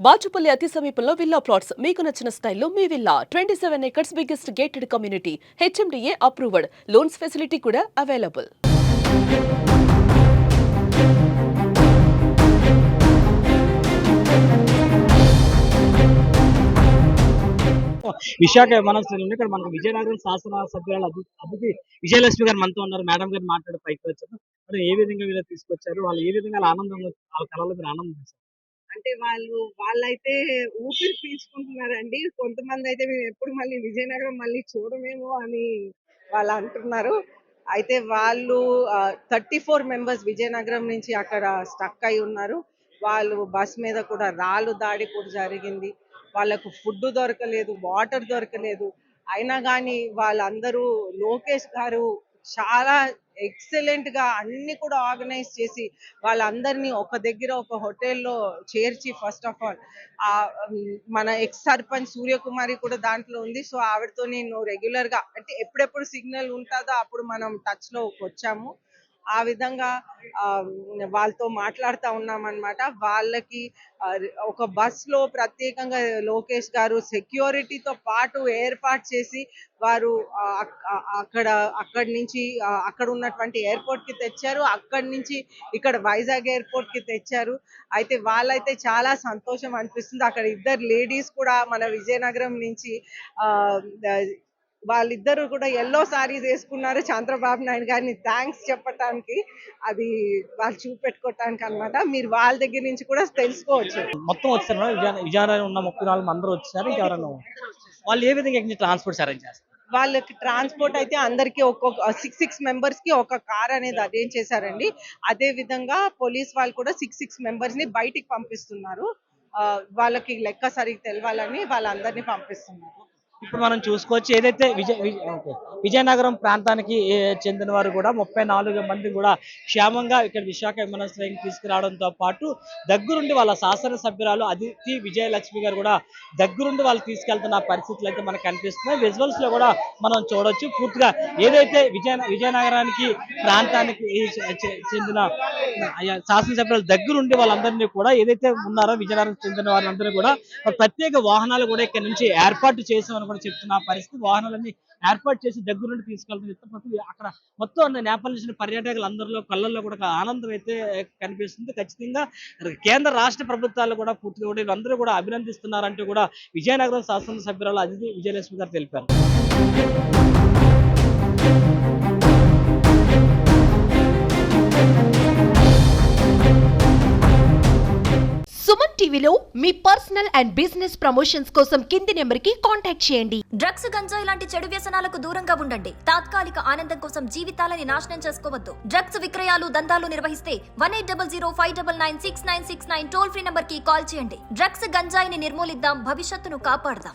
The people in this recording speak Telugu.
బాచుపల్లి అతి సమీపంలో విల్లా ప్లాట్స్ మీకు నచ్చిన స్టైల్లో మీ villa 27 acres biggest gated community HMDA approved loans facility కూడా అవైలబుల్. విశాఖ విమానాశ్రయంలో ఇక్కడ మనకు విజయనగరం శాసన సభ్యురాలు అతిథి విజయలక్ష్మి గారు మనతో ఉన్నారు. మేడం గారు మాట్లాడే పైకి వచ్చారు. మరి ఏ విధంగా వీళ్ళు తీసుకొచ్చారు, వాళ్ళు ఏ విధంగా ఆనందం వాళ్ళ కళలో మీరు ఆనందం చూశారు? అంటే వాళ్ళైతే ఊపిరి పీల్చుకుంటున్నారండి. కొంతమంది అయితే మేము ఎప్పుడు మళ్ళీ విజయనగరం మళ్ళీ చూడమేమో అని వాళ్ళు అంటున్నారు. అయితే వాళ్ళు 34 మెంబర్స్ విజయనగరం నుంచి అక్కడ స్టక్ అయి ఉన్నారు. వాళ్ళు బస్ మీద కూడా రాళ్ళు దాడి కూడా జరిగింది. వాళ్ళకు ఫుడ్ దొరకలేదు, వాటర్ దొరకలేదు. అయినా కానీ వాళ్ళందరూ లోకేష్ గారు చాలా ఎక్సలెంట్ గా అన్ని కూడా ఆర్గనైజ్ చేసి వాళ్ళందరినీ ఒక దగ్గర ఒక హోటల్లో చేర్చి ఫస్ట్ ఆఫ్ ఆల్ మన ఎక్స్ సర్పంచ్ సూర్యకుమారి కూడా దాంట్లో ఉంది. సో ఆవిడతో నేను రెగ్యులర్ గా అంటే ఎప్పుడెప్పుడు సిగ్నల్ ఉంటుందో అప్పుడు మనం టచ్ లో వచ్చాము. ఆ విధంగా వాళ్ళతో మాట్లాడుతూ ఉన్నాం అన్నమాట. వాళ్ళకి ఒక బస్ లో ప్రత్యేకంగా లోకేష్ గారు సెక్యూరిటీతో పాటు ఏర్పాటు చేసి వారు అక్కడి నుంచి అక్కడ ఉన్నటువంటి ఎయిర్పోర్ట్ కి తెచ్చారు. అక్కడి నుంచి ఇక్కడ వైజాగ్ ఎయిర్పోర్ట్ కి తెచ్చారు. అయితే వాళ్ళైతే చాలా సంతోషం అనిపిస్తుంది. అక్కడ ఇద్దరు లేడీస్ కూడా మన విజయనగరం నుంచి వాళ్ళిద్దరూ కూడా ఎల్లో సారీస్ వేసుకున్నారు చంద్రబాబు నాయుడు గారిని థ్యాంక్స్ చెప్పటానికి, అది వాళ్ళు చూపెట్టుకోవటానికి అన్నమాట. మీరు వాళ్ళ దగ్గర నుంచి కూడా తెలుసుకోవచ్చు. మొత్తం వచ్చారు విజయనగరం ఉన్న 34 మంది వచ్చారు. ఇంకెవరన్నా వాళ్ళు ఏ విధంగా ట్రాన్స్పోర్ట్ అరేంజ్ చేస్తారు? వాళ్ళకి ట్రాన్స్పోర్ట్ అయితే అందరికి ఒక్కొక్క 6 మెంబర్స్ కి ఒక కార్ అనేది అరేంజ్ చేశారండి. అదే విధంగా పోలీస్ వాళ్ళు కూడా 6 మెంబర్స్ ని బయటికి పంపిస్తున్నారు. వాళ్ళకి లెక్క సరిగ్గా తెలవాలని వాళ్ళందరినీ పంపిస్తున్నారు. ఇప్పుడు మనం చూసుకోవచ్చు ఏదైతే విజయనగరం ప్రాంతానికి చెందిన వారు కూడా 34 మంది కూడా క్షేమంగా ఇక్కడ విశాఖ విమానాశ్రయం తీసుకురావడంతో పాటు దగ్గరుండి వాళ్ళ శాసనసభ్యురాలు అదితి విజయలక్ష్మి గారు కూడా దగ్గరుండి వాళ్ళు తీసుకెళ్తున్న పరిస్థితులు అయితే మనకు కనిపిస్తున్నాయి. విజువల్స్ లో కూడా మనం చూడొచ్చు. పూర్తిగా ఏదైతే విజయనగరానికి ప్రాంతానికి చెందిన శాసనసభ్యులు దగ్గరుండి వాళ్ళందరినీ కూడా ఏదైతే ఉన్నారో విజయనగరం చెందిన వాళ్ళందరూ కూడా ప్రత్యేక వాహనాలు కూడా ఇక్కడ నుంచి ఏర్పాటు చేసామని కూడా చెప్తున్న పరిస్థితి. వాహనాలన్నీ ఏర్పాటు చేసి దగ్గర నుండి తీసుకెళ్తున్నారు. అక్కడ మొత్తం నేపాల్ నుంచి పర్యాటకులు అందరిలో కళ్ళల్లో కూడా ఆనందం అయితే కనిపిస్తుంది. ఖచ్చితంగా కేంద్ర రాష్ట్ర ప్రభుత్వాలు కూడా పూర్తిగా కూడా వీళ్ళందరూ కూడా అభినందిస్తున్నారంటూ కూడా విజయనగరం శాసనసభ్యురాలు అదితి విజయలక్ష్మి గారు తెలిపారు. సుమన్ టీవీలో మీ పర్సనల్ అండ్ బిజినెస్ ప్రమోషన్స్ కోసం కింది నెంబర్కి కాంటాక్ట్ చేయండి. డ్రగ్స్, గంజాయి లాంటి చెడు వ్యసనాలకు దూరంగా ఉండండి. తాత్కాలిక ఆనందం కోసం జీవితాలని నాశనం చేసుకోవద్దు. డ్రగ్స్ విక్రయాలు, దందాలు నిర్వహిస్తే 1800-599-6969 టోల్ ఫ్రీ నంబర్ కి కాల్ చేయండి. డ్రగ్స్, గంజాయిని నిర్మూలిద్దాం, భవిష్యత్తును కాపాడదాం.